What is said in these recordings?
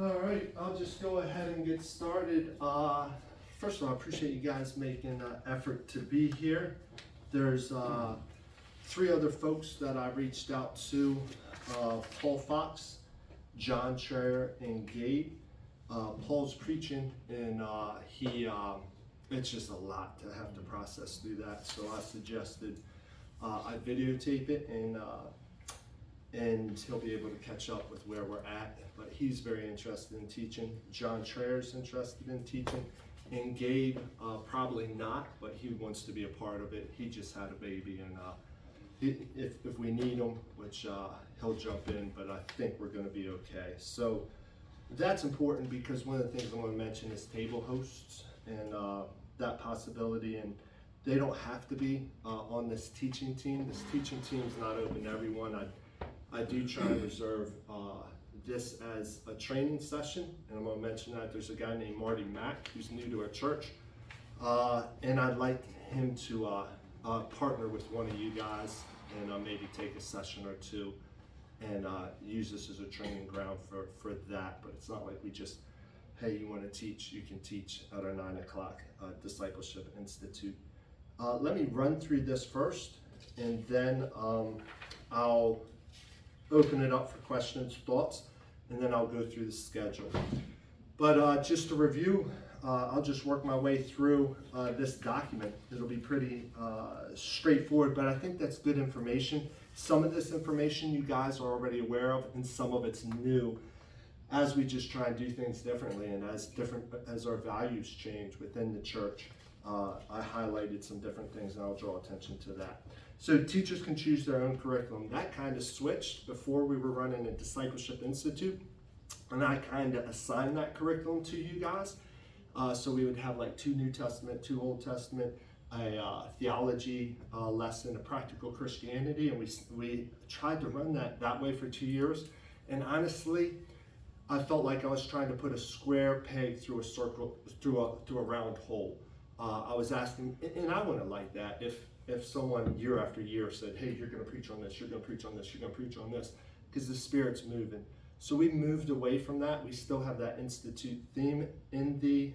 All right, I'll just go ahead and get started. First of all, I appreciate you guys making an effort to be here. There's three other folks that I reached out to, Paul Fox, John Schreier, and Gabe. Paul's preaching, and it's just a lot to have to process through that, so I suggested I videotape it, and he'll be able to catch up with where we're at. But he's very interested in teaching. John Schreier's interested in teaching. And Gabe, probably not, but he wants to be a part of it. He just had a baby, and if we need him, which he'll jump in, but I think we're going to be okay. So that's important because one of the things I want to mention is table hosts and that possibility. And they don't have to be on this teaching team. This teaching team is not open to everyone. I do try to reserve this as a training session, and I'm going to mention that there's a guy named Marty Mack who's new to our church, and I'd like him to partner with one of you guys and maybe take a session or two and use this as a training ground for that. But it's not like we just, hey, you want to teach, you can teach at our 9 o'clock Discipleship Institute. Let me run through this first, and then I'll open it up for questions, thoughts, and then I'll go through the schedule. But just to review, I'll just work my way through this document. It'll be pretty straightforward, but I think that's good information. Some of this information you guys are already aware of, and some of it's new as we just try and do things differently, and as our values change within the church. I highlighted some different things, and I'll draw attention to that. So teachers can choose their own curriculum. That kind of switched before we were running a Discipleship Institute, and I kind of assigned that curriculum to you guys. So we would have like 2 New Testament, 2 Old Testament, a theology lesson, a practical Christianity, and we tried to run that way for 2 years. And honestly, I felt like I was trying to put a square peg through a circle, through a round hole. I was asking, and I wouldn't like that if someone year after year said, hey, you're going to preach on this, you're going to preach on this, you're going to preach on this, because the Spirit's moving. So we moved away from that. We still have that Institute theme in the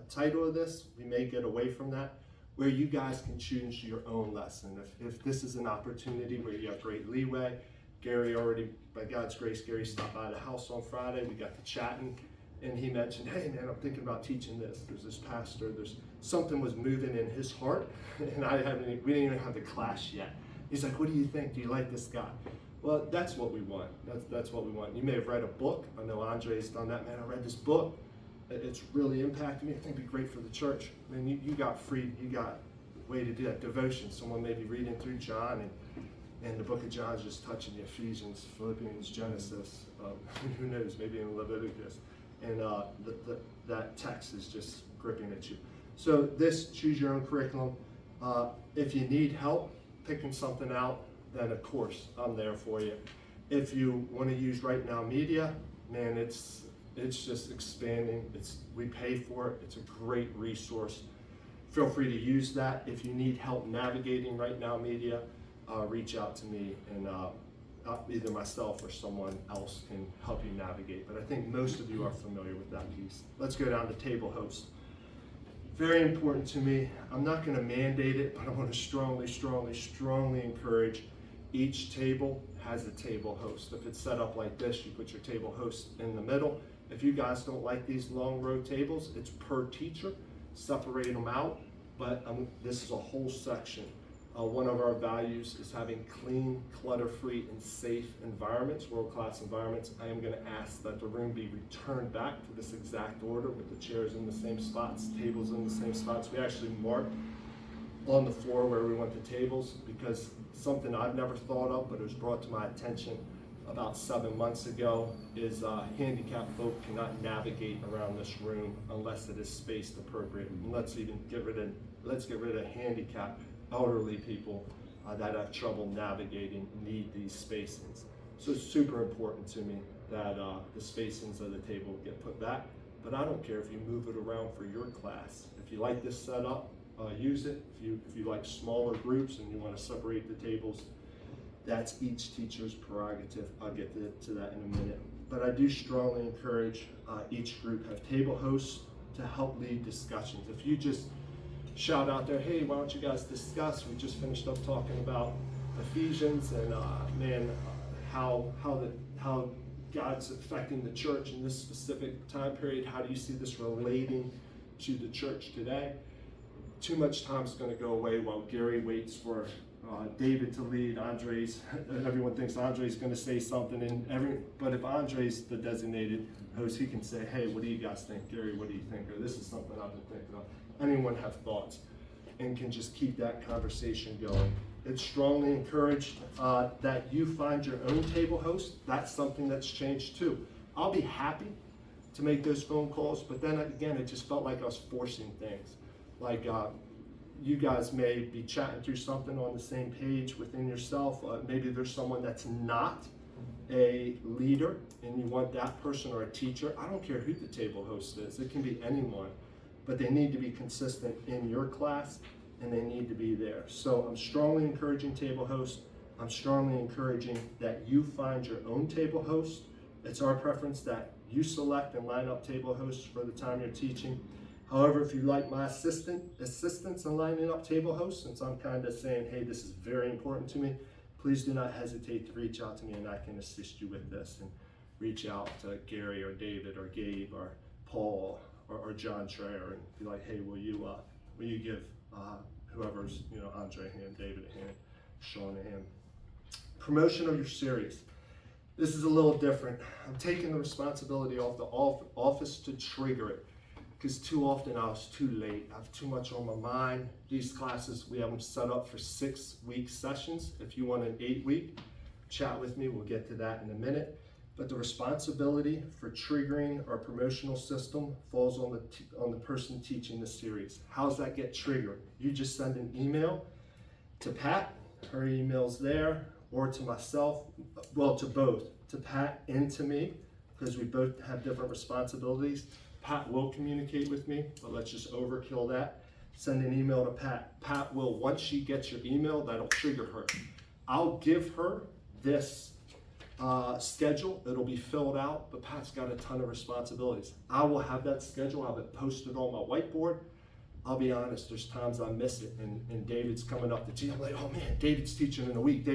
title of this. We may get away from that, where you guys can choose your own lesson. If this is an opportunity where you have great leeway, Gary already, by God's grace, Gary stopped by the house on Friday. We got to chatting, and he mentioned, hey man, I'm thinking about teaching this. There's this pastor, there's something was moving in his heart, and we didn't even have the class yet. He's like, what do you think? Do you like this guy? Well, that's what we want. That's what we want. You may have read a book. I know Andre's done that. Man, I read this book. It's really impacted me. I think it'd be great for the church. I mean, you got a way to do that. Devotion. Someone may be reading through John, and the book of John is just touching the Ephesians, Philippians, Genesis, who knows, maybe in Leviticus. And that text is just gripping at you. So this, choose your own curriculum. If you need help picking something out, then of course I'm there for you. If you want to use Right Now Media, man, it's just expanding. We pay for it. It's a great resource. Feel free to use that. If you need help navigating Right Now Media, reach out to me, and either myself or someone else can help you navigate. But I think most of you are familiar with that piece. Let's go down to table host. Very important to me. I'm not going to mandate it, but I want to strongly encourage each table has a table host. If it's set up like this, you put your table host in the middle. If you guys don't like these long row tables, it's per teacher. Separate them out, but this is a whole section. One of our values is having clean, clutter-free, and safe environments, world-class environments. I am going to ask that the room be returned back to this exact order with the chairs in the same spots, tables in the same spots. We actually mark on the floor where we want the tables, because something I've never thought of, but it was brought to my attention about 7 months ago, is handicapped folk cannot navigate around this room unless it is spaced appropriate. And let's get rid of handicapped elderly people that have trouble navigating need these spacings. So it's super important to me that the spacings of the table get put back, but I don't care if you move it around for your class. If you like this setup, use it. If you like smaller groups and you want to separate the tables, That's each teacher's prerogative. I'll get to that in a minute. But I do strongly encourage each group have table hosts to help lead discussions. If you just shout out there, hey, why don't you guys discuss? We just finished up talking about Ephesians and how God's affecting the church in this specific time period. How do you see this relating to the church today? Too much time is going to go away while Gary waits for David to lead. Everyone thinks Andre's going to say something, but if Andre's the designated host, he can say, hey, what do you guys think? Gary, what do you think? Or this is something I've been thinking of. Anyone have thoughts and can just keep that conversation going. It's strongly encouraged that you find your own table host. That's something that's changed too. I'll be happy to make those phone calls, but then again, it just felt like I was forcing things. Like you guys may be chatting through something on the same page within yourself. Maybe there's someone that's not a leader and you want that person or a teacher. I don't care who the table host is. It can be anyone, but they need to be consistent in your class and they need to be there. So I'm strongly encouraging table hosts. I'm strongly encouraging that you find your own table host. It's our preference that you select and line up table hosts for the time you're teaching. However, if you like my assistance in lining up table hosts, since I'm kind of saying, hey, this is very important to me, please do not hesitate to reach out to me and I can assist you with this. And reach out to Gary or David or Gabe or Paul or John Traer and be like, hey, will you give whoever's, Andre a hand, David a hand, Sean a hand. Promotion of your series. This is a little different. I'm taking the responsibility off the office to trigger it, because too often I was too late. I have too much on my mind. These classes, we have them set up for 6-week sessions. If you want an 8-week, chat with me, we'll get to that in a minute. But the responsibility for triggering our promotional system falls on the person teaching the series. How does that get triggered? You just send an email to Pat, her email's there, or to myself, well, to both, to Pat and to me, because we both have different responsibilities. Pat will communicate with me, but let's just overkill that. Send an email to Pat. Pat will, once she gets your email, that'll trigger her. I'll give her this schedule. It'll be filled out, but Pat's got a ton of responsibilities. I will have that schedule. I'll have it posted on my whiteboard. I'll be honest, there's times I miss it, and David's coming up to teach. I'm like, oh man, David's teaching in a week.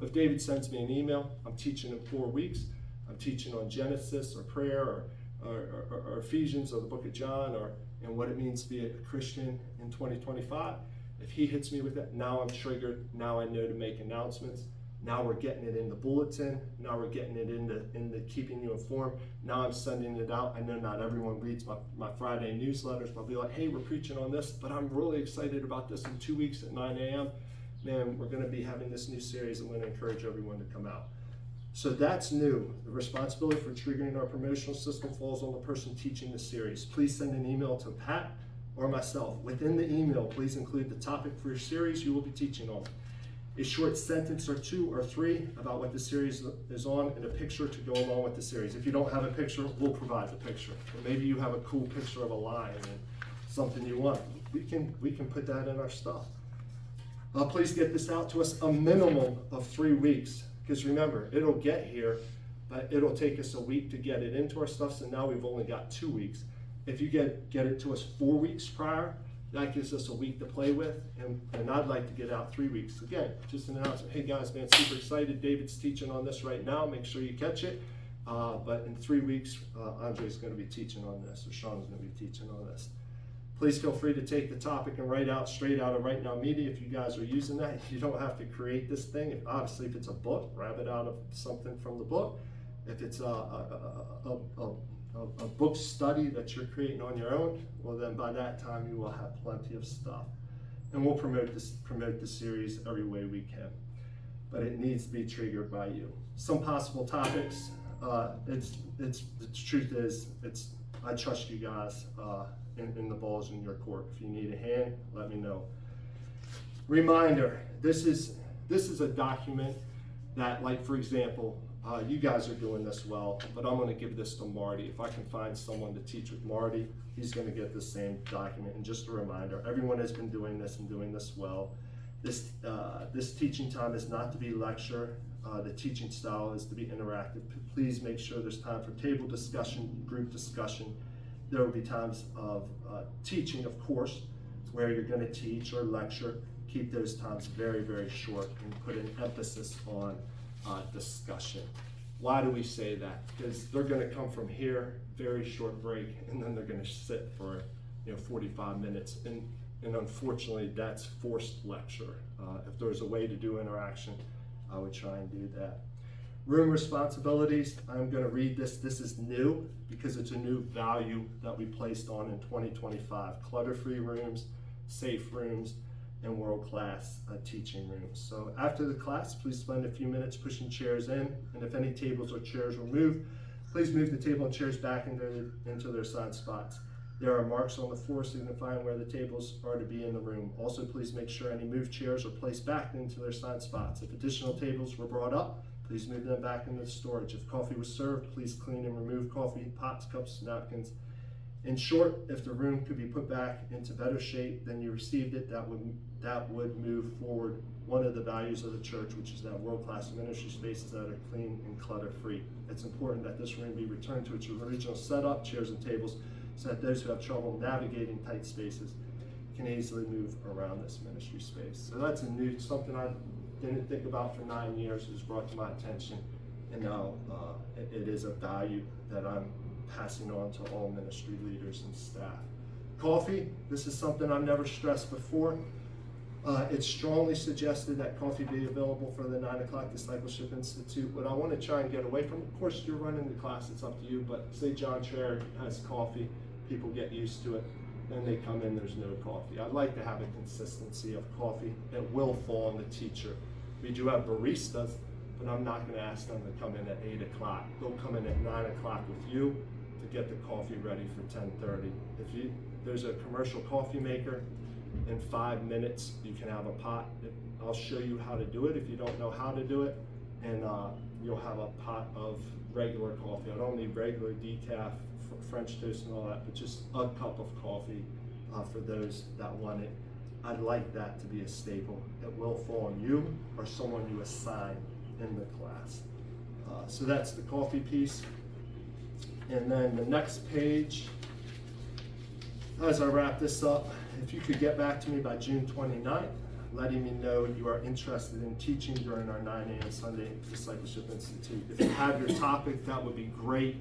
If David sends me an email, I'm teaching in 4 weeks. I'm teaching on Genesis or prayer or Ephesians or the book of John and what it means to be a Christian in 2025. If he hits me with that, now I'm triggered. Now I know to make announcements. Now we're getting it in the bulletin. Now we're getting it in the keeping you informed. Now I'm sending it out. I know not everyone reads my Friday newsletters, but I'll be like, hey, we're preaching on this, but I'm really excited about this in 2 weeks at 9 a.m. Man, we're going to be having this new series. I'm going to encourage everyone to come out. So that's new. The responsibility for triggering our promotional system falls on the person teaching the series. Please send an email to Pat or myself. Within the email, please include the topic for your series you will be teaching on, a short sentence or 2 or 3 about what the series is on, and a picture to go along with the series. If you don't have a picture, we'll provide the picture. Or maybe you have a cool picture of a lion and something you want. We can put that in our stuff. Please get this out to us a minimum of 3 weeks. Because remember, it'll get here, but it'll take us a week to get it into our stuff, so now we've only got 2 weeks. If you get it to us 4 weeks prior, that gives us a week to play with, and I'd like to get out 3 weeks. Again, just an announcement, hey guys, man, super excited, David's teaching on this right now, make sure you catch it. But in 3 weeks, Andre's going to be teaching on this, or Sean's going to be teaching on this. Please feel free to take the topic and write out straight out of Right Now Media if you guys are using that. You don't have to create this thing. Obviously, if it's a book, grab it out of something from the book. If it's a book study that you're creating on your own, well then by that time you will have plenty of stuff. And we'll promote the series every way we can. But it needs to be triggered by you. Some possible topics. The truth is, I trust you guys. In the balls in your court. If you need a hand, let me know. Reminder, this is a document that, like, for example, you guys are doing this well, but I'm going to give this to Marty. If I can find someone to teach with Marty, he's going to get the same document. And just a reminder, everyone has been doing this and doing this well. This teaching time is not to be lecture. The teaching style is to be interactive. Please make sure there's time for table discussion, group discussion. There will be times of teaching, of course, where you're going to teach or lecture. Keep those times very, very short and put an emphasis on discussion. Why do we say that? Because they're going to come from here, very short break, and then they're going to sit for 45 minutes. And unfortunately, that's forced lecture. If there's a way to do interaction, I would try and do that. Room responsibilities, I'm going to read this. This is new because it's a new value that we placed on in 2025. Clutter-free rooms, safe rooms, and world-class teaching rooms. So after the class, please spend a few minutes pushing chairs in, and if any tables or chairs were moved, please move the table and chairs back into their assigned spots. There are marks on the floor signifying where the tables are to be in the room. Also, please make sure any moved chairs are placed back into their assigned spots. If additional tables were brought up, please move them back into storage. If coffee was served, please clean and remove coffee, pots, cups, napkins. In short, if the room could be put back into better shape than you received it, that would move forward one of the values of the church, which is that world-class ministry spaces that are clean and clutter-free. It's important that this room be returned to its original setup, chairs and tables, so that those who have trouble navigating tight spaces can easily move around this ministry space. So that's something I didn't think about for 9 years. It was brought to my attention, and now it is a value that I'm passing on to all ministry leaders and staff. Coffee, this is something I've never stressed before. It's strongly suggested that coffee be available for the 9 o'clock Discipleship Institute. What I want to try and get away from, of course, you're running the class, it's up to you, but say John Traer has coffee, people get used to it, then they come in, there's no coffee. I'd like to have a consistency of coffee. It will fall on the teacher. We do have baristas, but I'm not going to ask them to come in at 8 o'clock. They'll come in at 9 o'clock with you to get the coffee ready for 10:30. There's a commercial coffee maker, in 5 minutes you can have a pot. I'll show you how to do it if you don't know how to do it, and you'll have a pot of regular coffee. I don't need regular decaf, French toast and all that, but just a cup of coffee for those that want it. I'd like that to be a staple. It will fall on you or someone you assign in the class. So that's the coffee piece. And then the next page, as I wrap this up, if you could get back to me by June 29th, letting me know you are interested in teaching during our 9 a.m. Sunday Discipleship Institute. If you have your topic, that would be great.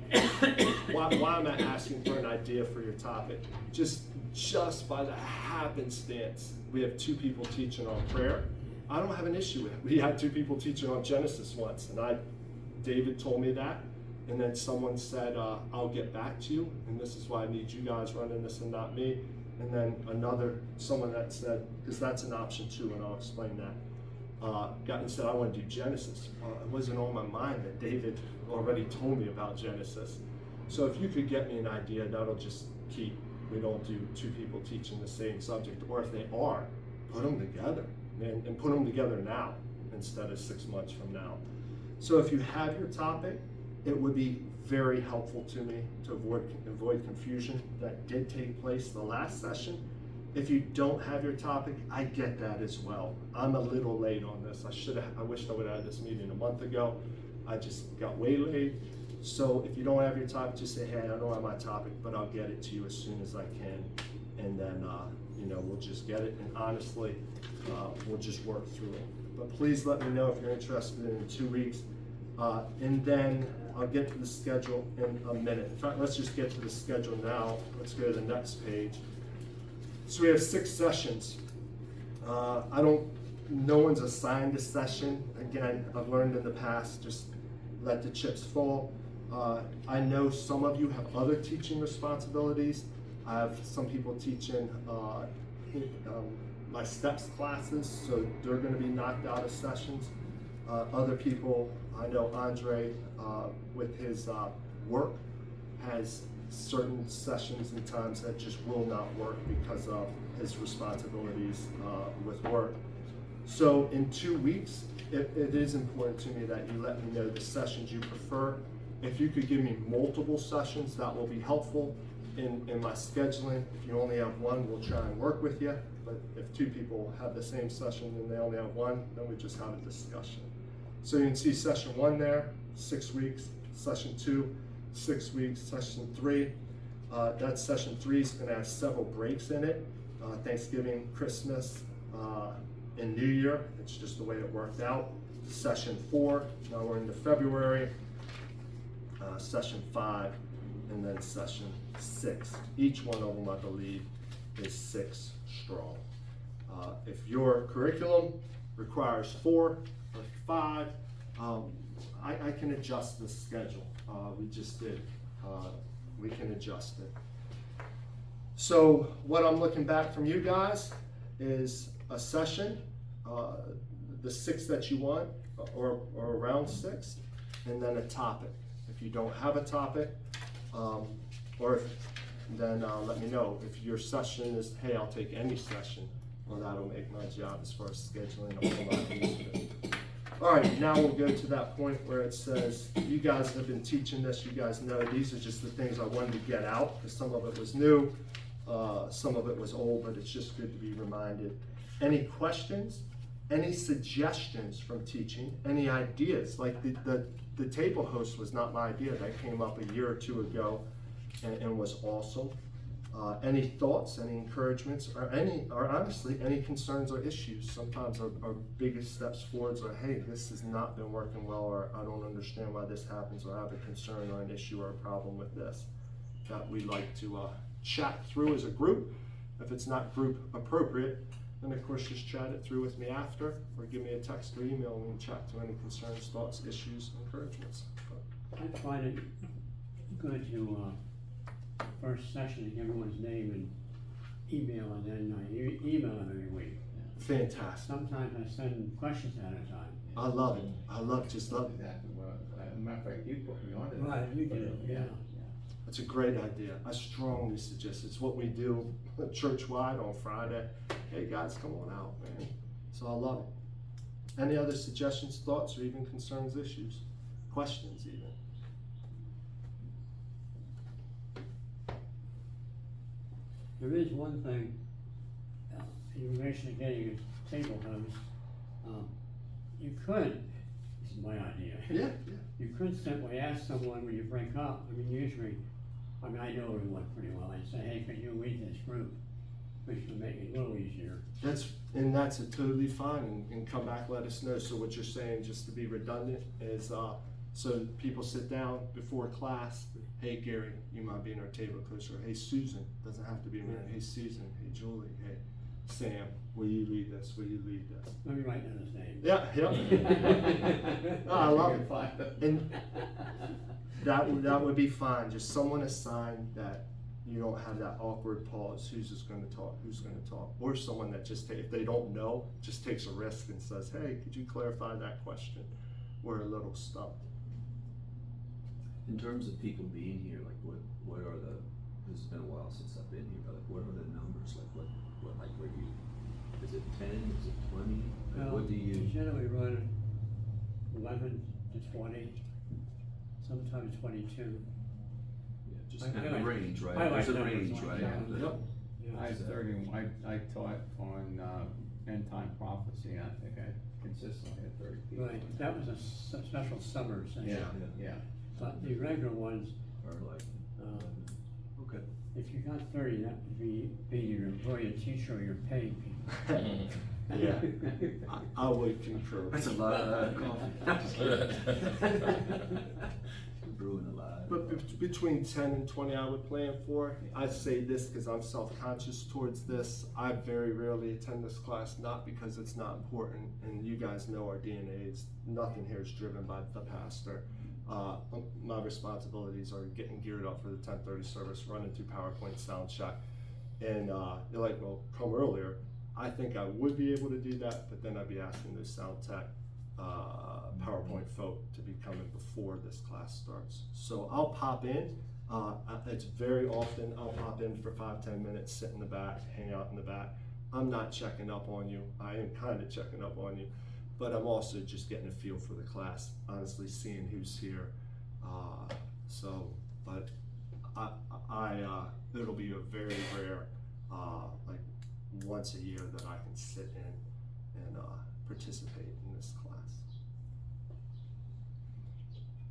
Why am I asking for an idea for your topic? Just by the happenstance, we have 2 people teaching on prayer. I don't have an issue with it. We had 2 people teaching on Genesis once, and David told me that, and then someone said, I'll get back to you, and this is why I need you guys running this and not me. And then someone that said, because that's an option too, and I'll explain that, got and said, I want to do Genesis. It wasn't on my mind that David already told me about Genesis. So if you could get me an idea, that'll just keep, we don't do 2 people teaching the same subject, or if they are, put them together, and put them together now instead of 6 months from now. So if you have your topic, it would be very helpful to me to avoid confusion that did take place the last session. If you don't have your topic, I get that as well. I'm a little late on this. I wish I would have had this meeting a month ago. I just got waylaid. So if you don't have your topic, just say, hey, I don't have my topic, but I'll get it to you as soon as I can. And then, we'll just get it. And honestly, we'll just work through it. But please let me know if you're interested in 2 weeks. And then I'll get to the schedule in a minute. In fact, let's just get to the schedule now. Let's go to the next page. So we have 6 sessions. No one's assigned a session. Again, I've learned in the past, just let the chips fall. I know some of you have other teaching responsibilities. I have some people teaching my STEPS classes, so they're going to be knocked out of sessions. Other people, I know Andre with his work has certain sessions and times that just will not work because of his responsibilities with work. So in 2 weeks, it is important to me that you let me know the sessions you prefer. If you could give me multiple sessions, that will be helpful. in my scheduling, if you only have one, we'll try and work with you. But if two people have the same session and they only have one, then we just have a discussion. So you can see session 1 there, 6 weeks. Session 2, 6 weeks. Session 3, that session 3 is going to have several breaks in it. Thanksgiving, Christmas, and New Year. It's just the way it worked out. Session 4, now we're into February. Session 5, and then session 6. Each one of them, I believe, is 6 strong. If your curriculum requires 4 or 5, I can adjust the schedule. We just did. We can adjust it. So what I'm looking back from you guys is a session, the 6 that you want, or around 6, and then a topic. If you don't have a topic, then let me know. If your session is, hey, I'll take any session, well, that'll make my job as far as scheduling a whole lot easier. All right, now we'll go to that point where it says, you guys have been teaching this, you guys know these are just the things I wanted to get out, because some of it was new, some of it was old, but it's just good to be reminded. Any questions? Any suggestions from teaching? Any ideas? Like the table host was not my idea. That came up a year or 2 ago and was awesome. Any thoughts, any encouragements, or honestly, any concerns or issues? Sometimes our biggest steps forwards are, hey, this has not been working well, or I don't understand why this happens, or I have a concern or an issue or a problem with this. That we like to chat through as a group. If it's not group appropriate, then of course just chat it through with me after, or give me a text or email and we can chat to any concerns, thoughts, issues, encouragements. I find it good to first session to give everyone's name and email, and then I email them every week. Fantastic. Sometimes I send questions ahead of time. I love it. I love it. Exactly. Well, as a matter of fact, you put me on it. Right, you do, yeah. It's a great idea. I strongly suggest it's what we do church-wide on Friday. Hey guys, come on out, man. So I love it. Any other suggestions, thoughts, or even concerns, issues, questions even? There is one thing, in relation to getting a table host, you could, this is my idea. Yeah. You could simply ask someone when you break up, I mean, usually, I know everyone pretty well, I say, hey, can you lead this group? Which would make it a little easier. That's a totally fine, and come back, let us know. So what you're saying, just to be redundant, is so people sit down before class. Hey Gary, you might be in our table coach, or hey Susan, doesn't have to be me. Hey Susan, hey Julie, hey Sam, will you lead this? Will you lead this? Let me write down his name. Yeah. No, I love it. And that would be fine. Just someone assigned that you don't have that awkward pause. Who's just going to talk? Who's going to talk? Or someone that just, if they don't know, just takes a risk and says, hey, could you clarify that question? We're a little stumped. In terms of people being here, like what are the, this has been a while since I've been here, but like what are the numbers? Like what like were you, is it 10, is it 20? Like Well, what do you? we generally run 11 to 20, sometimes 22. Yeah, just I kind of a like- range, right? I like There's a numbers range, like right? that. Yep. I had 31, I taught on end time prophecy, and I think I consistently had 30 people. Right, that was a special summer session. Yeah. But the regular ones, Or like, okay. if you got 30, that would be your brilliant teacher or your paid people. Yeah, I would concur. That's a lot of coffee. Brewing a lot. But between 10 and 20 I would plan for. I say this because I'm self-conscious towards this. I very rarely attend this class, not because it's not important, and you guys know our DNA is, nothing here is driven by the pastor. My responsibilities are getting geared up for the 10:30 service, running through PowerPoint sound check. And you're like, well, come earlier. I think I would be able to do that, but then I'd be asking those sound tech PowerPoint folk to be coming before this class starts. So I'll pop in. It's very often I'll pop in for 5-10 minutes, sit in the back, hang out in the back. I'm not checking up on you. I am kind of checking up on you, but I'm also just getting a feel for the class, honestly seeing who's here. But it'll be a very rare, like once a year that I can sit in and participate in this class.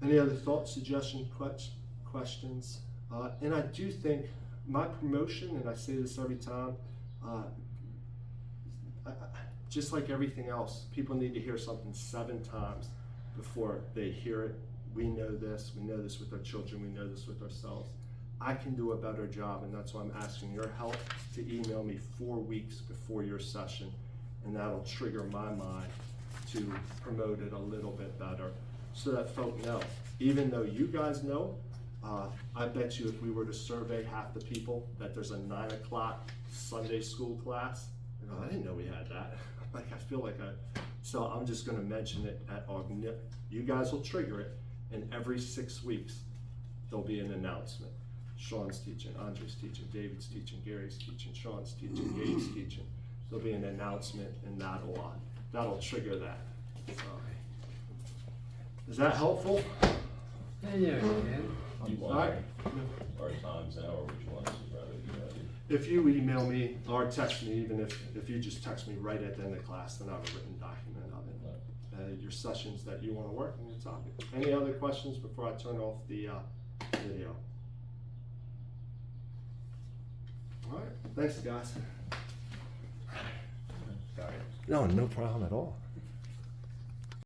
Any other thoughts, suggestions, questions? And I do think my promotion, and I say this every time, just like everything else, people need to hear something 7 times before they hear it. We know this with our children, we know this with ourselves. I can do a better job, and that's why I'm asking your help to email me 4 weeks before your session, and that'll trigger my mind to promote it a little bit better so that folk know. Even though you guys know, I bet you if we were to survey half the people that there's a 9 o'clock Sunday school class, I didn't know we had that. Like, I feel like so I'm just gonna mention it at our, you guys will trigger it, and every 6 weeks, there'll be an announcement. Sean's teaching, Andre's teaching, David's teaching, Gary's teaching, Sean's teaching, Gabe's teaching. There'll be an announcement, and that'll trigger that. So, is that helpful? And there, man. You All want right. our times now, or which ones is rather you If you email me or text me, even if you just text me right at the end of class, then I have a written document of it. Your sessions that you want to work and your topic. Any other questions before I turn off the video? All right, thanks guys. Sorry. No problem at all.